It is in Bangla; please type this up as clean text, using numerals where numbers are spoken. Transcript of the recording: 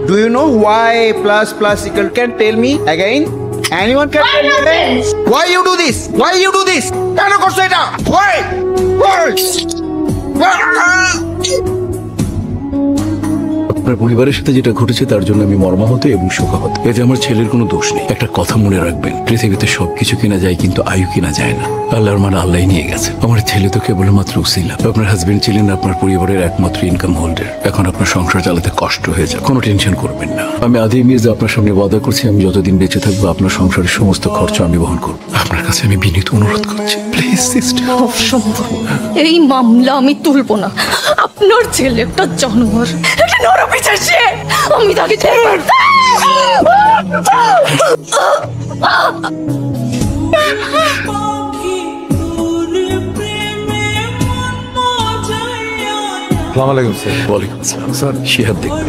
Do you know why plus plus equal? Can tell me again? Anyone can tell me again? Why you do this? Why you do this? কেন করছো এটা? Why? Why? আপনার পরিবারের সাথে যেটা ঘটেছে তার জন্য আমি মর্মাহত এবং শোকাহত। এতে আমার ছেলের কোনো দোষ নেই। একটা কথা মনে রাখবেন, পৃথিবীতে সবকিছু কেনা যায় কিন্তু আয়ু কেনা যায় না। আল্লাহর মানে আল্লাহই নিয়ে গেছে। আমার ছেলে তো কেবলমাত্র উসিলা। আপনার হাজবেন্ড ছিলেন আপনার পরিবারের একমাত্র ইনকাম হোল্ডার। এখন আপনার সংসার চালাতে কষ্ট হয়ে যায়, কোনো টেনশন করবেন না। আমি আদি মির্জা আপনার সামনে ওয়াদা করছি, আমি যতদিন বেঁচে থাকবো আপনার সংসারের সমস্ত খরচ আমি বহন করব। আপনার কাছে আমি বিনীত অনুরোধ করছি, প্লিজ সিস্টার। অসম্ভব, এই মামলা আমি তুলবো না। আপনার ছেলে একটা জানোয়ার, একটা নরপিশাচে। আমি তাকে আসসালামু আলাইকুম স্যার। ওয়ালাইকুম আসসালাম স্যার। শিহাব দেখবেন।